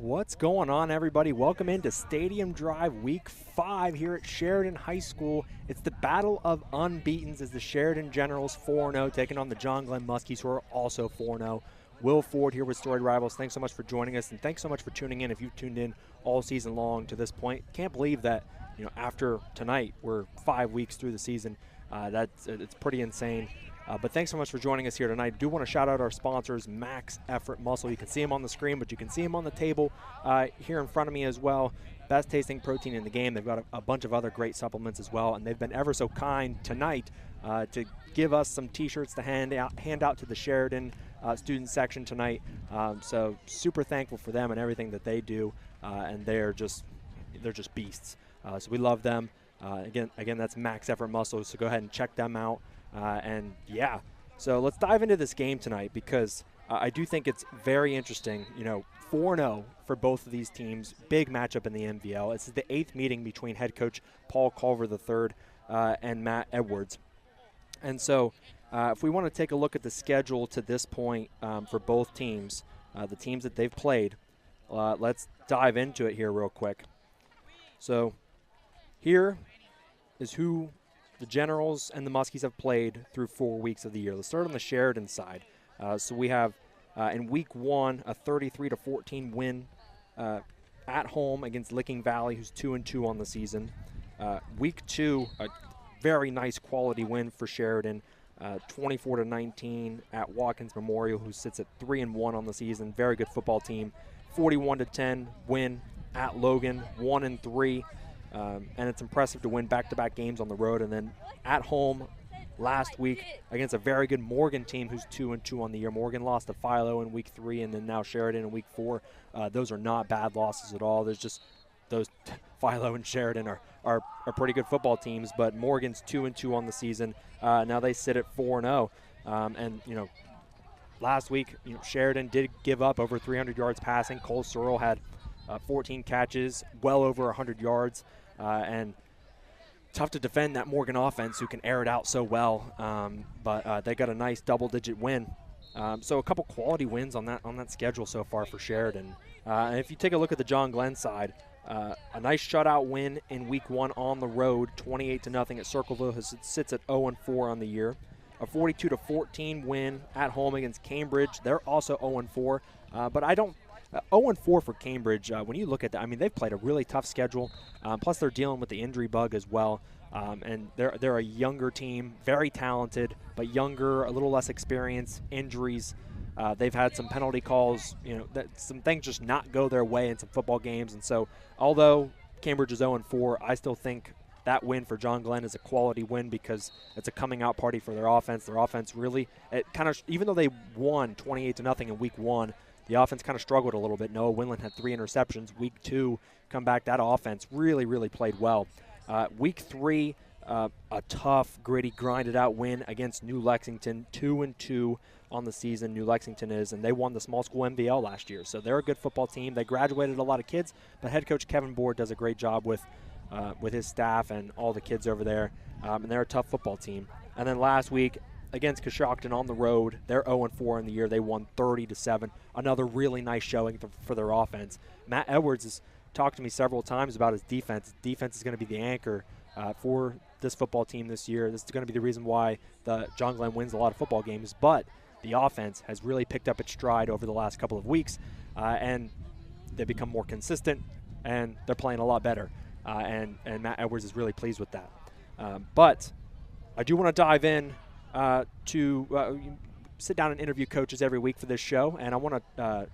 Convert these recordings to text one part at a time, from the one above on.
What's going on, everybody? Welcome into Stadium Drive Week 5 here at Sheridan High School. It's the battle of unbeatens as the Sheridan Generals 4-0 taking on the John Glenn Muskies, who are also 4-0. Will Ford here with Storied Rivals. Thanks so much for joining us, and thanks so much for tuning in if you've tuned in all season long to this point. Can't believe that, after tonight, we're 5 weeks through the season. It's pretty insane. But thanks so much for joining us here tonight. I do want to shout out our sponsors, Max Effort Muscle. You can see them on the screen, but you can see them on the table here in front of me as well. Best tasting protein in the game. They've got a bunch of other great supplements as well, and they've been ever so kind tonight to give us some T-shirts to hand out to the Sheridan student section tonight. So super thankful for them and everything that they do, and they're just beasts. So we love them. Again, that's Max Effort Muscle. So go ahead and check them out. So let's dive into this game tonight because I do think it's very interesting. 4-0 for both of these teams. Big matchup in the MVL. This is the 8th meeting between head coach Paul Culver III and Matt Edwards. And so if we want to take a look at the schedule to this point for both teams, the teams that they've played, let's dive into it here real quick. So here is who the Generals and the Muskies have played through 4 weeks of the year. Let's start on the Sheridan side. So we have in Week 1 a 33-14 win at home against Licking Valley, who's 2-2 on the season. Week 2, a very nice quality win for Sheridan, 24-19 at Watkins Memorial, who sits at 3-1 on the season. Very good football team. 41-10 win at Logan, 1-3. And it's impressive to win back-to-back games on the road. And then at home last week against a very good Morgan team who's 2-2 on the year. Morgan lost to Philo in Week 3 and then now Sheridan in Week 4. Those are not bad losses at all. There's just those Philo and Sheridan are pretty good football teams, but Morgan's 2-2 on the season. Now they sit at 4-0. Last week, Sheridan did give up over 300 yards passing. Cole Searle had 14 catches, well over 100 yards. And tough to defend that Morgan offense who can air it out so well, but they got a nice double-digit win. So a couple quality wins on that schedule so far for Sheridan. And if you take a look at the John Glenn side, a nice shutout win in Week 1 on the road, 28-0 at Circleville, sits at 0-4 on the year. A 42-14 win at home against Cambridge. They're also 0-4, but I don't. 0-4 for Cambridge, when you look at that, they've played a really tough schedule. Plus, they're dealing with the injury bug as well. And they're a younger team, very talented, but younger, a little less experienced, injuries. They've had some penalty calls, some things just not go their way in some football games. And so, although Cambridge is 0-4, I still think that win for John Glenn is a quality win because it's a coming out party for their offense. Their offense really, even though they won 28-0 in Week 1, the offense kind of struggled a little bit. Noah Winland had 3 interceptions. Week 2, come back, that offense really, really played well. Week 3, a tough, gritty, grinded-out win against New Lexington, 2-2 on the season. New Lexington is, and they won the small school MVL last year. So they're a good football team. They graduated a lot of kids, but head coach Kevin Board does a great job with his staff and all the kids over there, and they're a tough football team. And then last week, against Coshocton on the road, they're 0-4 in the year. They won 30-7. Another really nice showing for their offense. Matt Edwards has talked to me several times about his defense. His defense is going to be the anchor for this football team this year. This is going to be the reason why the John Glenn wins a lot of football games. But the offense has really picked up its stride over the last couple of weeks, and they've become more consistent, and they're playing a lot better. And Matt Edwards is really pleased with that. But I do want to dive in to sit down and interview coaches every week for this show, and I want to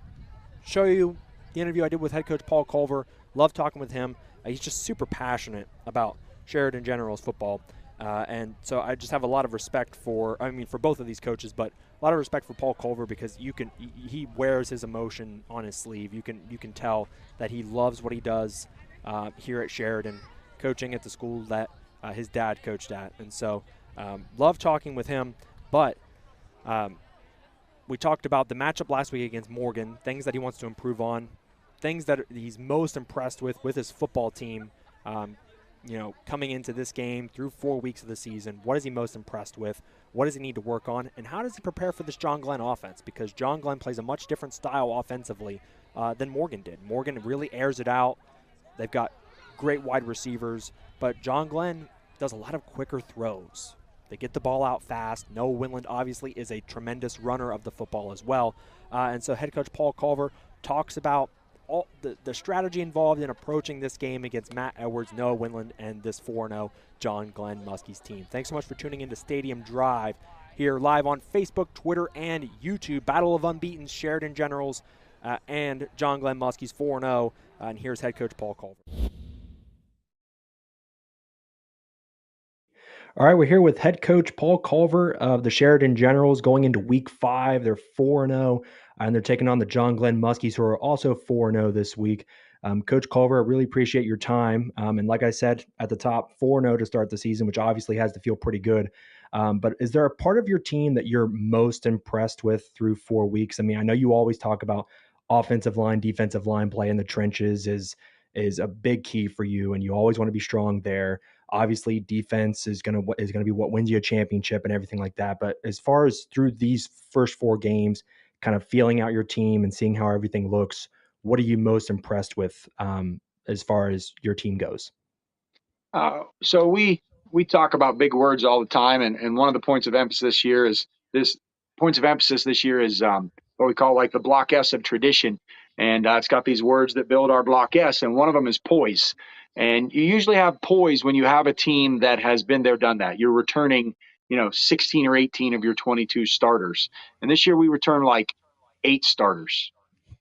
show you the interview I did with head coach Paul Culver. Love talking with him. He's just super passionate about Sheridan Generals football, and so I just have a lot of respect for both of these coaches, but a lot of respect for Paul Culver because he wears his emotion on his sleeve. You can tell that he loves what he does here at Sheridan, coaching at the school that his dad coached at, and so love talking with him. But we talked about the matchup last week against Morgan, things that he wants to improve on, things that he's most impressed with his football team, coming into this game through 4 weeks of the season. What is he most impressed with? What does he need to work on? And how does he prepare for this John Glenn offense? Because John Glenn plays a much different style offensively than Morgan did. Morgan really airs it out. They've got great wide receivers, but John Glenn does a lot of quicker throws. They get the ball out fast. Noah Winland obviously is a tremendous runner of the football as well. And so head coach Paul Culver talks about all the strategy involved in approaching this game against Matt Edwards, Noah Winland, and this 4-0 John Glenn Muskies team. Thanks so much for tuning into Stadium Drive here live on Facebook, Twitter, and YouTube. Battle of Unbeaten, Sheridan Generals, and John Glenn Muskies 4-0. And here's head coach Paul Culver. All right, we're here with head coach Paul Culver of the Sheridan Generals going into week 5. They're 4-0, and they're taking on the John Glenn Muskies, who are also 4-0 this week. Coach Culver, I really appreciate your time. And like I said at the top, 4-0 to start the season, which obviously has to feel pretty good. But is there a part of your team that you're most impressed with through 4 weeks? I mean, I know you always talk about offensive line, defensive line play in the trenches is a big key for you, and you always want to be strong there. Obviously, defense is going to be what wins you a championship and everything like that. But as far as through these first 4 games, kind of feeling out your team and seeing how everything looks, what are you most impressed with as far as your team goes? So we talk about big words all the time, and one of the points of emphasis this year is what we call like the block S of tradition, and it's got these words that build our block S, and one of them is poise. And you usually have poise when you have a team that has been there, done that. You're returning, 16 or 18 of your 22 starters, and this year we returned like 8 starters,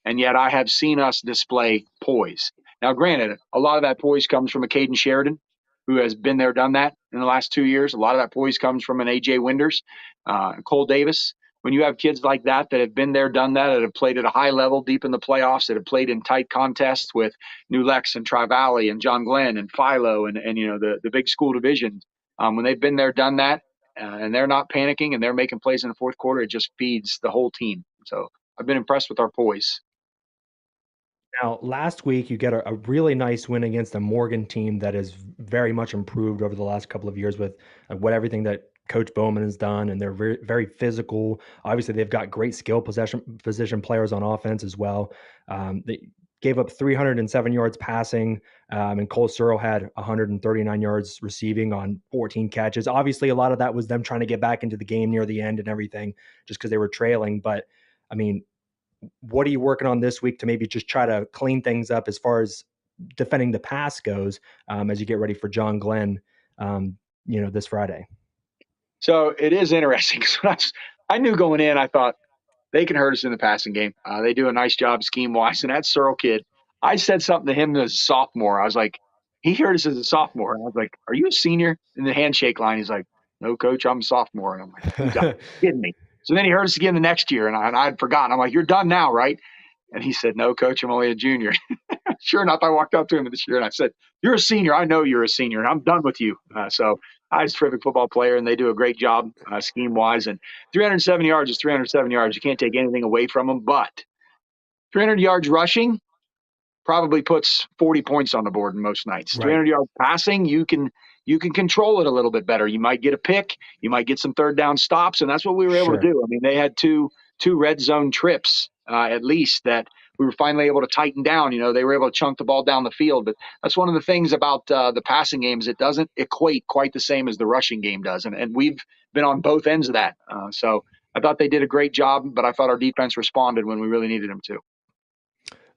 and yet I have seen us display poise. Now, granted, a lot of that poise comes from a Caden Sheridan, who has been there, done that in the last 2 years. A lot of that poise comes from an A.J. Winders, Cole Davis. When you have kids like that have been there, done that have played at a high level deep in the playoffs, that have played in tight contests with New Lex and Tri-Valley and John Glenn and Philo and the big school division, when they've been there, done that, and they're not panicking and they're making plays in the fourth quarter, it just feeds the whole team. So I've been impressed with our poise. Now, last week, you get a really nice win against a Morgan team that has very much improved over the last couple of years with what everything that Coach Bowman has done, and they're very, very physical. Obviously, they've got great skill position players on offense as well. They gave up 307 yards passing, and Cole Searle had 139 yards receiving on 14 catches. Obviously, a lot of that was them trying to get back into the game near the end and everything, just because they were trailing. But I mean, what are you working on this week to maybe just try to clean things up as far as defending the pass goes, as you get ready for John Glenn, this Friday? So it is interesting because I knew going in, I thought they can hurt us in the passing game. They do a nice job scheme wise. And that Searle kid, I said something to him as a sophomore. I was like, he hurt us as a sophomore. And I was like, are you a senior? In the handshake line, he's like, no, coach, I'm a sophomore. And I'm like, you got kidding me. So then he hurt us again the next year, and I'd forgotten. I'm like, you're done now, right? And he said, no, coach, I'm only a junior. Sure enough, I walked up to him this year and I said, you're a senior. I know you're a senior, and I'm done with you. So I was a terrific football player, and they do a great job scheme-wise. And 307 yards is 307 yards. You can't take anything away from them. But 300 yards rushing probably puts 40 points on the board in most nights. Right. 300 yards passing, you can control it a little bit better. You might get a pick. You might get some third down stops, and that's what we were able to do. I mean, they had two red zone trips at least that we were finally able to tighten down. They were able to chunk the ball down the field. But that's one of the things about the passing game is it doesn't equate quite the same as the rushing game does. And we've been on both ends of that. So I thought they did a great job, but I thought our defense responded when we really needed them to.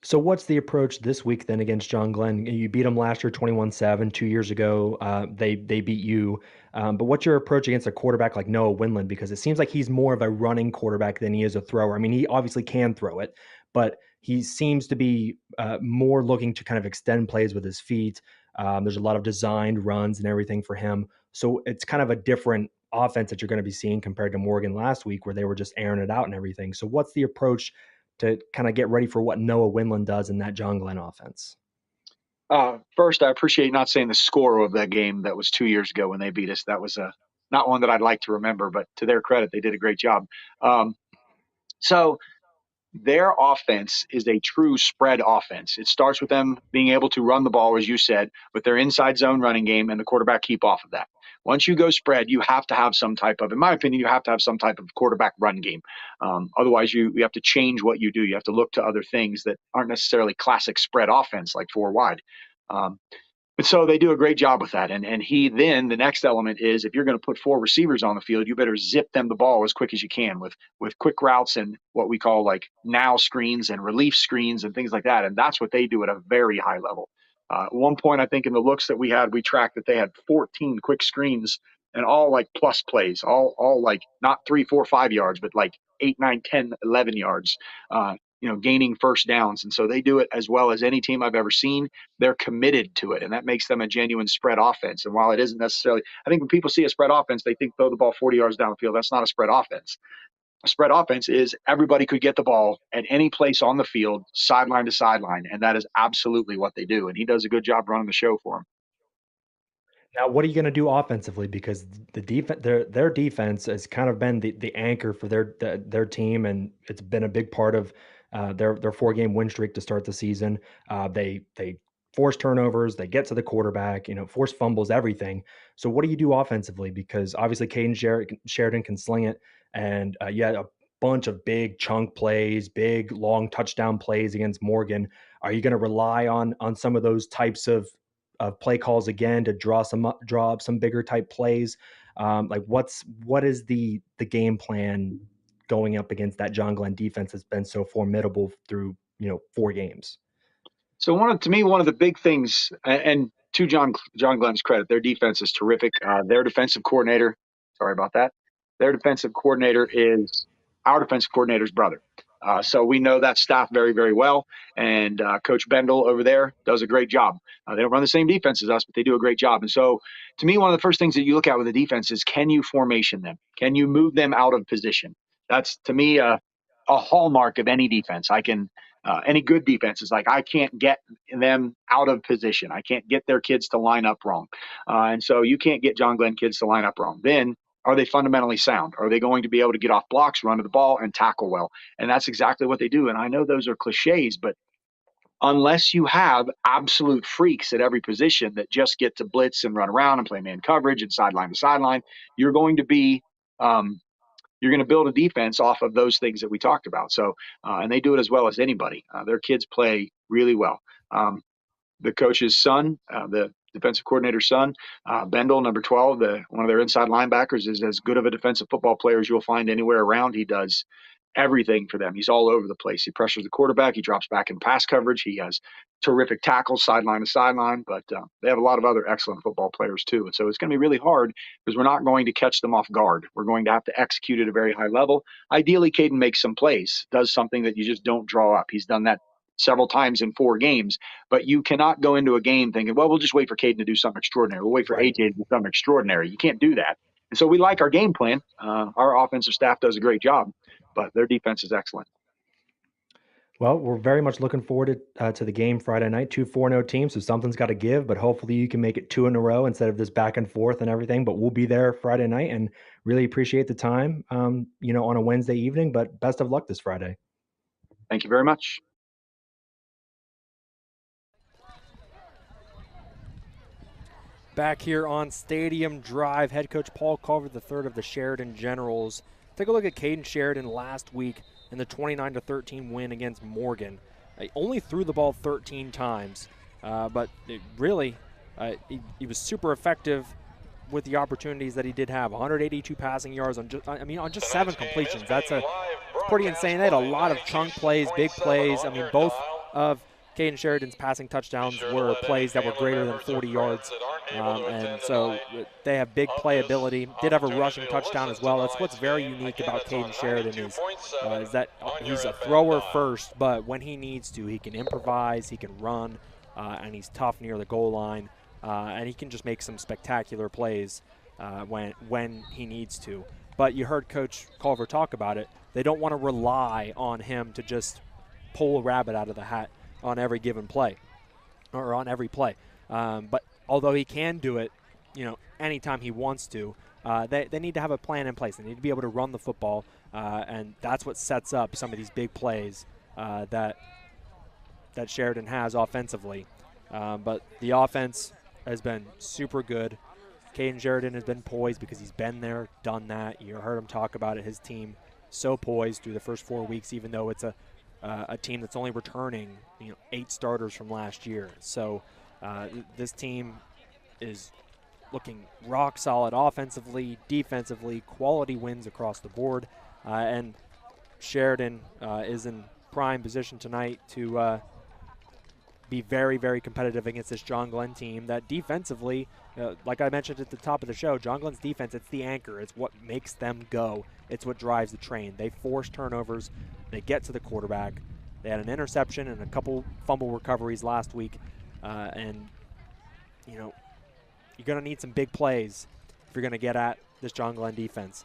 So what's the approach this week then against John Glenn? You beat them last year 21-7. 2 years ago, they beat you. But what's your approach against a quarterback like Noah Winland? Because it seems like he's more of a running quarterback than he is a thrower. I mean, he obviously can throw it, but he seems to be more looking to kind of extend plays with his feet. There's a lot of designed runs and everything for him. So it's kind of a different offense that you're going to be seeing compared to Morgan last week, where they were just airing it out and everything. So what's the approach to kind of get ready for what Noah Winland does in that John Glenn offense? First, I appreciate not saying the score of that game that was 2 years ago when they beat us. That was not one that I'd like to remember, but to their credit, they did a great job. So their offense is a true spread offense. It starts with them being able to run the ball, as you said, with their inside zone running game and the quarterback keep off of that. Once you go spread, you have to have some type of, in my opinion, you have to have some type of quarterback run game. Otherwise, you have to change what you do. You have to look to other things that aren't necessarily classic spread offense like four wide. And so they do a great job with that. And then the next element is, if you're going to put four receivers on the field, you better zip them the ball as quick as you can with quick routes and what we call like now screens and relief screens and things like that. And that's what they do at a very high level. At one point, I think in the looks that we had, we tracked that they had 14 quick screens and all like plus plays, all like not 3, 4, 5 yards, but like 8, 9, 10, 11 yards. Gaining first downs. And so they do it as well as any team I've ever seen. They're committed to it, and that makes them a genuine spread offense. And while it isn't necessarily, I think when people see a spread offense, they think throw the ball 40 yards down the field. That's not a spread offense. A spread offense is everybody could get the ball at any place on the field, sideline to sideline, and that is absolutely what they do. And he does a good job running the show for them. Now, what are you going to do offensively? Because the defense, their defense has kind of been the anchor for their team, and it's been a big part of their 4-game win streak to start the season. They force turnovers, they get to the quarterback, force fumbles, everything. So, what do you do offensively? Because obviously, Sheridan can sling it, and a bunch of big chunk plays, big long touchdown plays against Morgan. Are you going to rely on some of those types of play calls again to draw up some bigger type plays? What is the game plan going up against that John Glenn defense that's been so formidable through 4 games? So one of the big things, and to John Glenn's credit, their defense is terrific. Their defensive coordinator, sorry about that. Their defensive coordinator is our defensive coordinator's brother. So we know that staff very, very well. And Coach Bendel over there does a great job. They don't run the same defense as us, but they do a great job. And so to me, one of the first things that you look at with the defense is, can you formation them? Can you move them out of position? That's, to me, a hallmark of any defense. Any good defense is like, I can't get them out of position. I can't get their kids to line up wrong. And so you can't get John Glenn kids to line up wrong. Then are they fundamentally sound? Are they going to be able to get off blocks, run to the ball, and tackle well? And that's exactly what they do. And I know those are cliches, but unless you have absolute freaks at every position that just get to blitz and run around and play man coverage and sideline to sideline, you're going to build a defense off of those things that we talked about. So, and they do it as well as anybody. Their kids play really well. The coach's son, the defensive coordinator's son, Bendel, number 12, one of their inside linebackers, is as good of a defensive football player as you'll find anywhere around. He does everything for them. He's all over the place. He pressures the quarterback. He drops back in pass coverage. He has terrific tackles sideline to sideline, but they have a lot of other excellent football players too. And so it's going to be really hard because we're not going to catch them off guard. We're going to have to execute at a very high level. Ideally, Caden makes some plays, does something that you just don't draw up. He's done that several times in 4 games, but you cannot go into a game thinking, well, we'll just wait for Caden to do something extraordinary. We'll wait for AJ to do something extraordinary. You can't do that. And so we like our game plan. Our offensive staff does a great job, but their defense is excellent. Well, we're very much looking forward to the game Friday night. 2 4-0 teams, so something's got to give, but hopefully you can make it 2 in a row instead of this back and forth and everything. But we'll be there Friday night and really appreciate the time, on a Wednesday evening. But best of luck this Friday. Thank you very much. Back here on Stadium Drive, head coach Paul Culver III of the Sheridan Generals. Take a look at Caden Sheridan last week in the 29-13 win against Morgan. He only threw the ball 13 times, but he was super effective with the opportunities that he did have. 182 passing yards on just 7 completions. That's pretty insane. They had a lot of chunk plays, big plays. Both of Caden Sheridan's passing touchdowns were plays that were greater than 40 yards. And so they have big playability. Did have a rushing touchdown as well. That's what's very unique about Caden Sheridan is that he's a thrower first, but when he needs to, he can improvise, he can run, and he's tough near the goal line, and he can just make some spectacular plays when he needs to. But you heard Coach Culver talk about it. They don't want to rely on him to just pull a rabbit out of the hat on every given play or on every play. But although he can do it, anytime he wants to, they need to have a plan in place. They need to be able to run the football, and that's what sets up some of these big plays that Sheridan has offensively. But the offense has been super good. Caden Sheridan has been poised because he's been there, done that. You heard him talk about it. His team so poised through the first 4 weeks, even though it's a team that's only returning 8 starters from last year. So this team is looking rock solid offensively, defensively, quality wins across the board, and Sheridan is in prime position tonight to be very, very competitive against this John Glenn team that defensively, like I mentioned at the top of the show, John Glenn's defense, it's the anchor. It's what makes them go. It's what drives the train. They force turnovers. They get to the quarterback. They had an interception and a couple fumble recoveries last week. And, you're going to need some big plays if you're going to get at this John Glenn defense.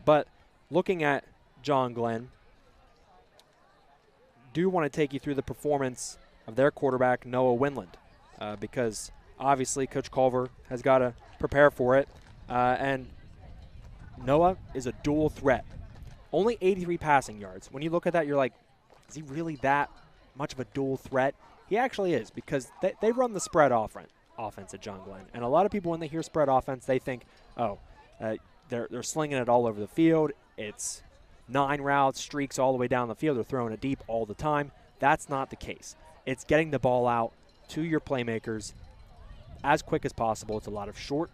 But looking at John Glenn, do want to take you through the performance of their quarterback, Noah Winland, because obviously Coach Culver has got to prepare for it. And Noah is a dual threat. Only 83 passing yards. When you look at that, you're like, is he really that much of a dual threat? He actually is, because they run the spread offense at John Glenn. And a lot of people, when they hear spread offense, they think, they're slinging it all over the field. It's 9 routes, streaks all the way down the field. They're throwing it deep all the time. That's not the case. It's getting the ball out to your playmakers as quick as possible. It's a lot of short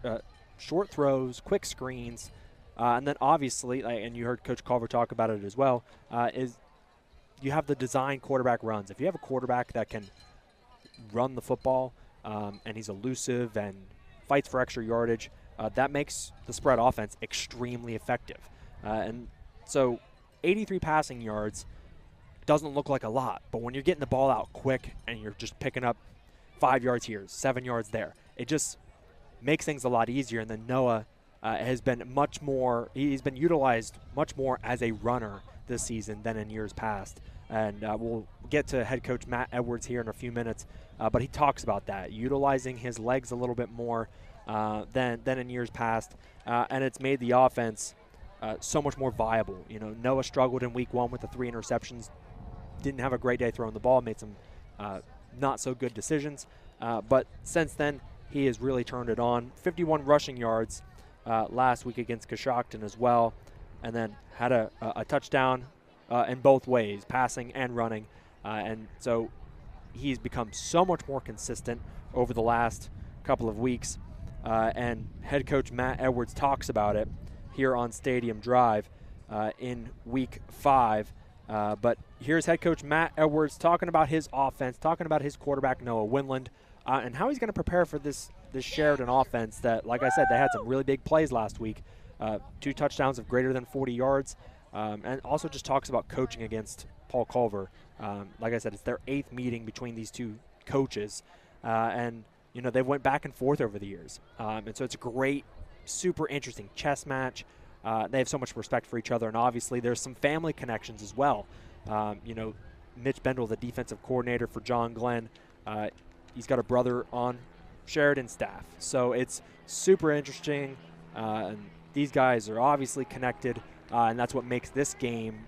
throws, quick screens, and then obviously, and you heard Coach Culver talk about it as well, is you have the design quarterback runs. If you have a quarterback that can run the football and he's elusive and fights for extra yardage, that makes the spread offense extremely effective. And so 83 passing yards doesn't look like a lot, but when you're getting the ball out quick and you're just picking up 5 yards here, 7 yards there, it just makes things a lot easier. And then Noah has been he's been utilized much more as a runner this season than in years past. And we'll get to head coach Matt Edwards here in a few minutes, but he talks about that, utilizing his legs a little bit more than in years past, and it's made the offense so much more viable. Noah struggled in week 1 with the 3 interceptions, didn't have a great day throwing the ball, made some not so good decisions, but since then he has really turned it on. 51 rushing yards last week against Coshocton as well, and then had a touchdown in both ways, passing and running, and so he's become so much more consistent over the last couple of weeks, and head coach Matt Edwards talks about it here on Stadium Drive in week 5. But here's head coach Matt Edwards talking about his offense, talking about his quarterback Noah Winland, and how he's going to prepare for this Sheridan offense that, like I said, they had some really big plays last week, 2 touchdowns of greater than 40 yards, and also just talks about coaching against Paul Culver. Like I said, it's their 8th meeting between these 2 coaches, and they went back and forth over the years, and so it's a great, super interesting chess match. They have so much respect for each other, and obviously there's some family connections as well. Mitch Bendel, the defensive coordinator for John Glenn, he's got a brother on Sheridan's staff. So it's super interesting, and these guys are obviously connected, and that's what makes this game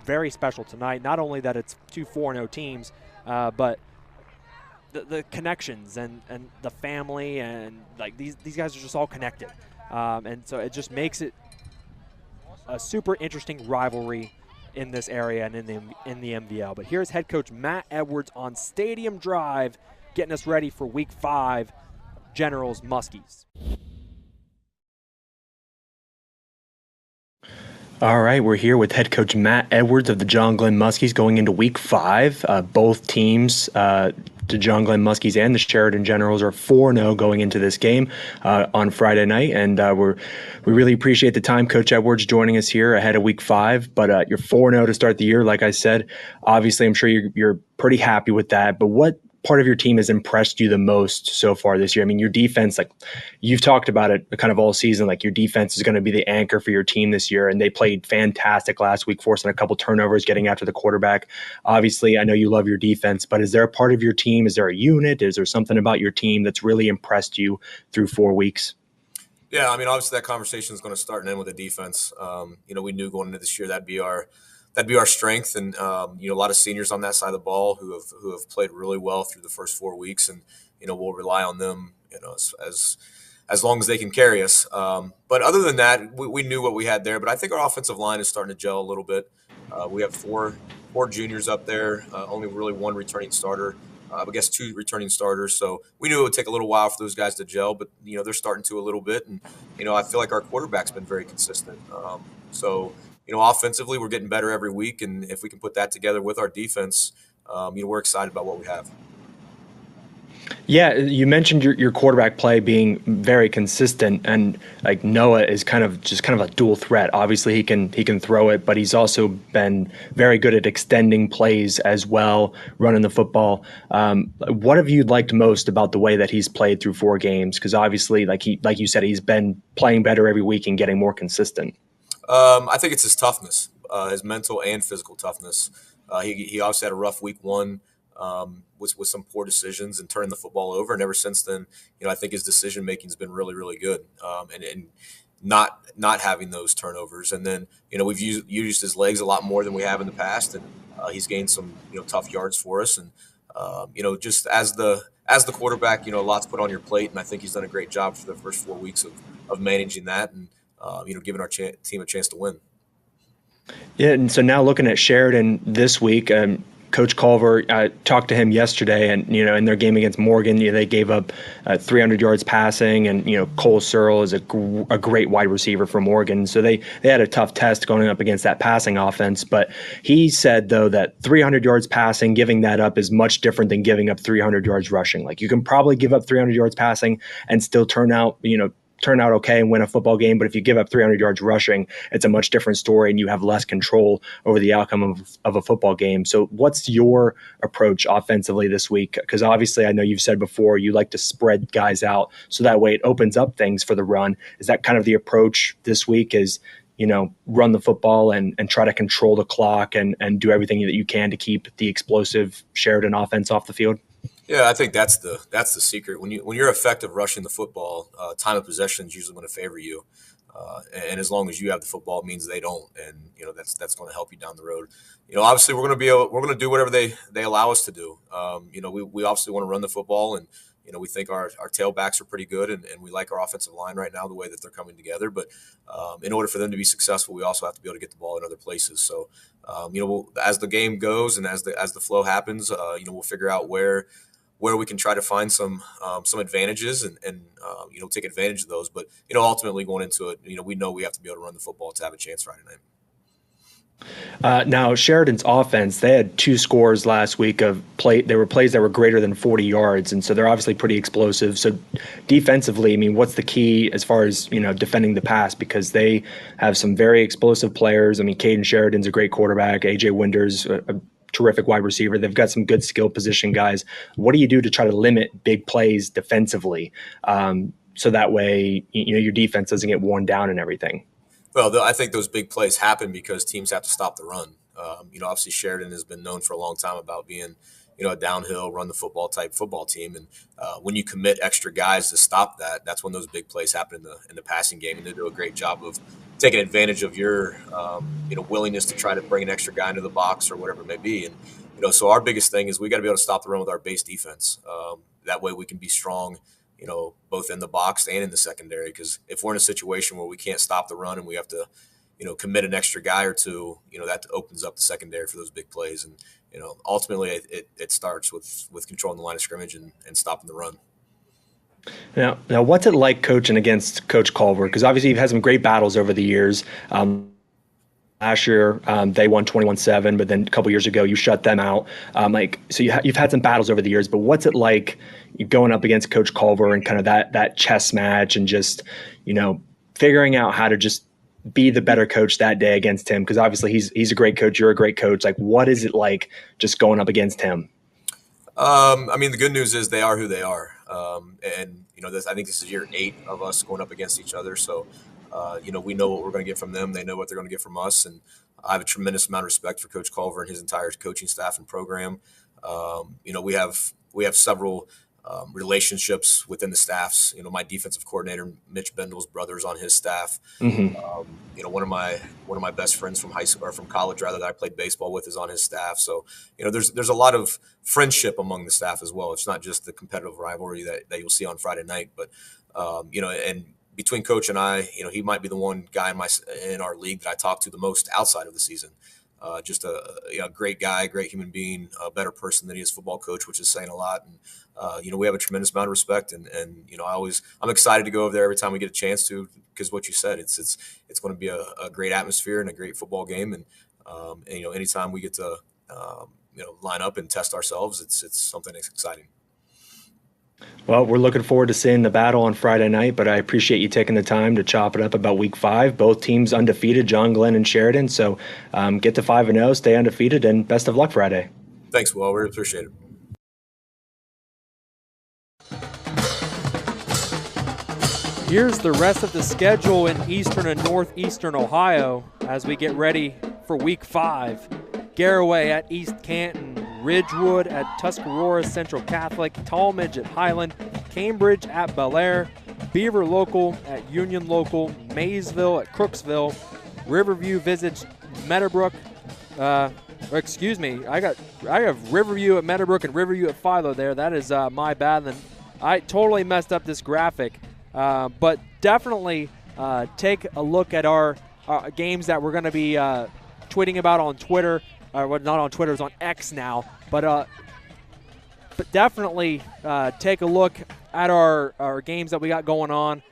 very special tonight. Not only that it's 2 4-0 teams, but the connections and the family, and like these guys are just all connected. And so it just makes it a super interesting rivalry in this area and in the MVL. But here's head coach Matt Edwards on Stadium Drive, getting us ready for week 5, Generals Muskies. All right, we're here with head coach Matt Edwards of the John Glenn Muskies going into week 5. Both teams, the John Glenn Muskies and the Sheridan Generals, are 4-0 going into this game on Friday night. And we really appreciate the time, Coach Edwards, joining us here ahead of week 5. But you're 4-0 to start the year, like I said. Obviously, I'm sure you're pretty happy with that. But what part of your team has impressed you the most so far this year? I mean, your defense, like you've talked about it kind of all season, like your defense is going to be the anchor for your team this year. And they played fantastic last week, forcing a couple turnovers, getting after the quarterback. Obviously, I know you love your defense, but is there a part of your team? Is there a unit? Is there something about your team that's really impressed you through 4 weeks? Yeah, I mean, obviously that conversation is going to start and end with the defense. We knew going into this year that'd be our strength, and a lot of seniors on that side of the ball who have played really well through the first 4 weeks, and we'll rely on them as as long as they can carry us. But other than that, we knew what we had there. But I think our offensive line is starting to gel a little bit. We have four juniors up there, only really one returning starter. I guess two returning starters. So we knew it would take a little while for those guys to gel, but they're starting to a little bit. And I feel like our quarterback's been very consistent. So offensively, we're getting better every week, and if we can put that together with our defense, we're excited about what we have. Yeah, you mentioned your quarterback play being very consistent, and like Noah is kind of a dual threat. Obviously, he can throw it, but he's also been very good at extending plays as well, running the football. What have you liked most about the way that he's played through 4 games? Because obviously, like you said, he's been playing better every week and getting more consistent. I think it's his toughness, his mental and physical toughness. He obviously had a rough week 1. With some poor decisions and turning the football over. And ever since then, I think his decision making has been really, really good. And not having those turnovers. And then, we've used his legs a lot more than we have in the past. And he's gained some, tough yards for us. And, just as the quarterback, a lot's put on your plate. And I think he's done a great job for the first 4 weeks of managing that and, giving our team a chance to win. Yeah. And so now looking at Sheridan this week, Coach Culver, talked to him yesterday, and in their game against Morgan, they gave up 300 yards passing, and Cole Searle is a great wide receiver for Morgan, so they had a tough test going up against that passing offense. But he said though that 300 yards passing, giving that up is much different than giving up 300 yards rushing. Like you can probably give up 300 yards passing and still turn out okay and win a football game. But if you give up 300 yards rushing, it's a much different story and you have less control over the outcome of a football game. So what's your approach offensively this week? Because obviously I know you've said before you like to spread guys out so that way it opens up things for the run. Is that kind of the approach this week, is run the football and try to control the clock and do everything that you can to keep the explosive Sheridan offense off the field? Yeah, I think that's the secret. When you're effective rushing the football, time of possession is usually going to favor you, and as long as you have the football, it means they don't, and that's going to help you down the road. Obviously we're going to do whatever they allow us to do. We obviously want to run the football, and we think our tailbacks are pretty good, and we like our offensive line right now the way that they're coming together. But in order for them to be successful, we also have to be able to get the ball in other places. So as the game goes and as the flow happens, we'll figure out where we can try to find some advantages and take advantage of those. But, ultimately going into it, we know we have to be able to run the football to have a chance Friday night. Now, Sheridan's offense, they had 2 scores last week of play. There were plays that were greater than 40 yards, and so they're obviously pretty explosive. So defensively, I mean, what's the key as far as, defending the pass? Because they have some very explosive players. I mean, Caden Sheridan's a great quarterback. A.J. Winder's a terrific wide receiver. They've got some good skill position guys. What do you do to try to limit big plays defensively, so that way your defense doesn't get worn down and everything? Well, I think those big plays happen because teams have to stop the run. Obviously Sheridan has been known for a long time about being, a downhill, run the football type football team. And when you commit extra guys to stop that, that's when those big plays happen in the passing game. And they do a great job of taking advantage of your, willingness to try to bring an extra guy into the box or whatever it may be. And, so our biggest thing is we got to be able to stop the run with our base defense. That way we can be strong, both in the box and in the secondary. Because if we're in a situation where we can't stop the run and we have to, commit an extra guy or two, that opens up the secondary for those big plays. And, ultimately it starts with controlling the line of scrimmage and stopping the run. Now, what's it like coaching against Coach Culver? Because obviously you've had some great battles over the years. Last year, they won 21-7, but then a couple years ago, you shut them out. So you've had some battles over the years, but what's it like going up against Coach Culver and kind of that chess match and just, figuring out how to just be the better coach that day against him? Because obviously he's a great coach. You're a great coach. Like, what is it like just going up against him? The good news is they are who they are. I think this is year 8 of us going up against each other. So, we know what we're going to get from them. They know what they're going to get from us. And I have a tremendous amount of respect for Coach Culver and his entire coaching staff and program. We have several relationships within the staffs. You know, my defensive coordinator, Mitch Bendel's brother's on his staff. You know, one of my best friends from high school or from college rather that I played baseball with is on his staff. So, you know, there's a lot of friendship among the staff as well. It's not just the competitive rivalry that you'll see on Friday night, but you know, and between Coach and I, you know, he might be the one guy in our league that I talk to the most outside of the season. Just a great guy, great human being, a better person than he is football coach, which is saying a lot. And you know, we have a tremendous amount of respect, and you know, I'm excited to go over there every time we get a chance to, because what you said, it's going to be a great atmosphere and a great football game, and you know, anytime we get to you know, line up and test ourselves, it's something that's exciting. Well, we're looking forward to seeing the battle on Friday night, but I appreciate you taking the time to chop it up about Week 5. Both teams undefeated, John Glenn and Sheridan. So get to 5-0, stay undefeated, and best of luck Friday. Thanks, Will. We really appreciate it. Here's the rest of the schedule in eastern and northeastern Ohio as we get ready for Week 5. Garaway at East Canton, Ridgewood at Tuscarora Central Catholic, Tallmadge at Highland, Cambridge at Bel Air, Beaver Local at Union Local, Maysville at Crooksville, Riverview visits Meadowbrook. Excuse me, I have Riverview at Meadowbrook and Riverview at Philo there. That is my bad. Then I totally messed up this graphic. But definitely take a look at our games that we're going to be tweeting about on Twitter. Well, not on Twitter, it's on X now. But definitely take a look at our games that we got going on,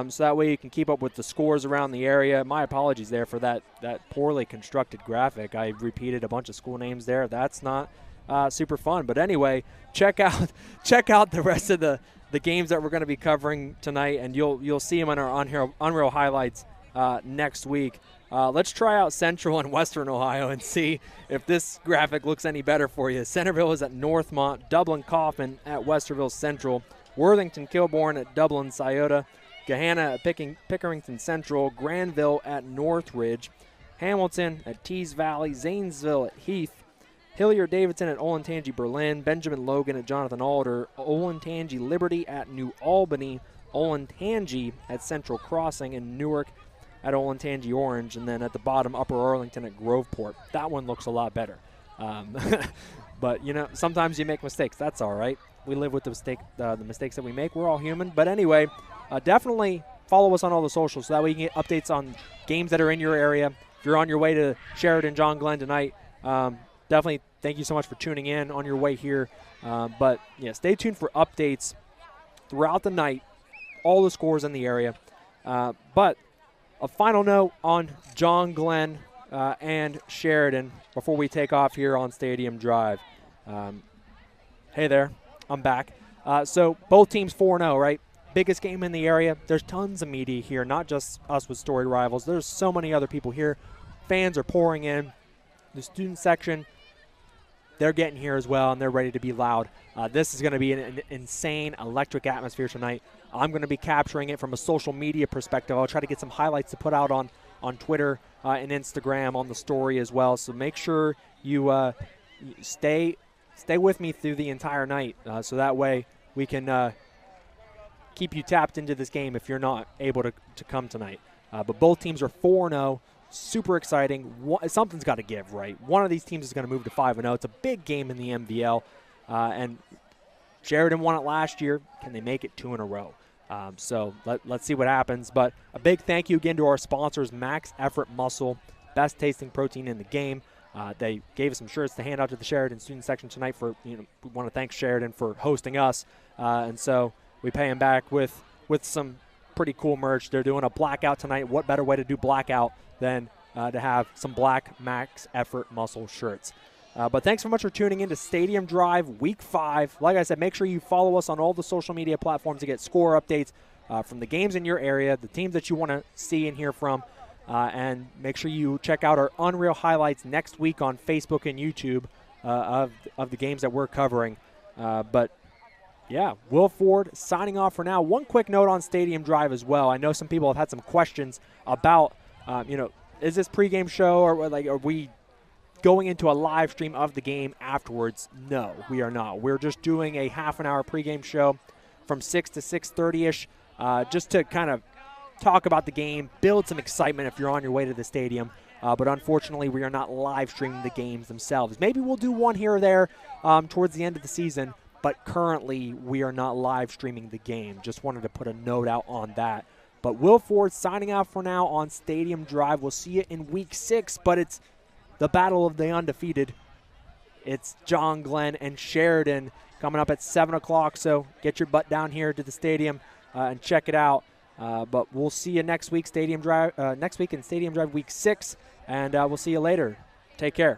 so that way you can keep up with the scores around the area. My apologies there for that poorly constructed graphic. I repeated a bunch of school names there. That's not super fun. But anyway, check out the rest of the games that we're going to be covering tonight, and you'll see them in our Unreal highlights next week. Let's try out Central and Western Ohio and see if this graphic looks any better for you. Centerville is at Northmont, Dublin-Coffman at Westerville Central, Worthington-Kilbourne at Dublin-Scioto, Gahanna at Pickerington Central, Granville at Northridge, Hamilton at Tees Valley, Zanesville at Heath, Hilliard-Davidson at Olentangy-Berlin, Benjamin Logan at Jonathan Alder, Olentangy-Liberty at New Albany, Olentangy at Central Crossing, and Newark at Olentangy-Orange, and then at the bottom, Upper Arlington at Groveport. That one looks a lot better. But, you know, sometimes you make mistakes. That's all right. We live with the mistakes that we make. We're all human. But anyway, definitely follow us on all the socials so that way you can get updates on games that are in your area. If you're on your way to Sheridan, John Glenn tonight, definitely thank you so much for tuning in on your way here. But, yeah, stay tuned for updates throughout the night, all the scores in the area. But a final note on John Glenn and Sheridan before we take off here on Stadium Drive. Hey there, I'm back. So both teams 4-0, right? Biggest game in the area. There's tons of media here, not just us with Story Rivals. There's so many other people here. Fans are pouring in. The student section, they're getting here as well, and they're ready to be loud. This is going to be an insane, electric atmosphere tonight. I'm going to be capturing it from a social media perspective. I'll try to get some highlights to put out on Twitter and Instagram on the story as well. So make sure you stay with me through the entire night, so that way we can keep you tapped into this game if you're not able to come tonight. But both teams are 4-0. Super exciting. Something's got to give, right? One of these teams is going to move to 5-0. It's a big game in the MVL, and Sheridan won it last year. Can they make it 2 in a row? So let's see what happens. But a big thank you again to our sponsors, Max Effort Muscle, best tasting protein in the game. They gave us some shirts to hand out to the Sheridan student section tonight. We want to thank Sheridan for hosting us, and so we pay him back with some pretty cool merch. They're doing a blackout tonight. What better way to do blackout than to have some black Max Effort Muscle shirts? But thanks so much for tuning in to Stadium Drive Week 5. Like I said, make sure you follow us on all the social media platforms to get score updates from the games in your area, the teams that you want to see and hear from. And make sure you check out our Unreal highlights next week on Facebook and YouTube of the games that we're covering. But, yeah, Will Ford signing off for now. One quick note on Stadium Drive as well. I know some people have had some questions about, is this pregame show or are we going into a live stream of the game afterwards, no, we are not. We're just doing a half-an-hour pregame show from 6 to 6:30-ish, just to kind of talk about the game, build some excitement if you're on your way to the stadium. But unfortunately, we are not live streaming the games themselves. Maybe we'll do one here or there towards the end of the season, but currently we are not live streaming the game. Just wanted to put a note out on that. But Will Ford signing out for now on Stadium Drive. We'll see you in Week 6, but it's the battle of the undefeated. It's John Glenn and Sheridan coming up at 7 o'clock, so get your butt down here to the stadium and check it out. But we'll see you next week, Stadium Drive. Next week in Stadium Drive Week 6, and we'll see you later. Take care.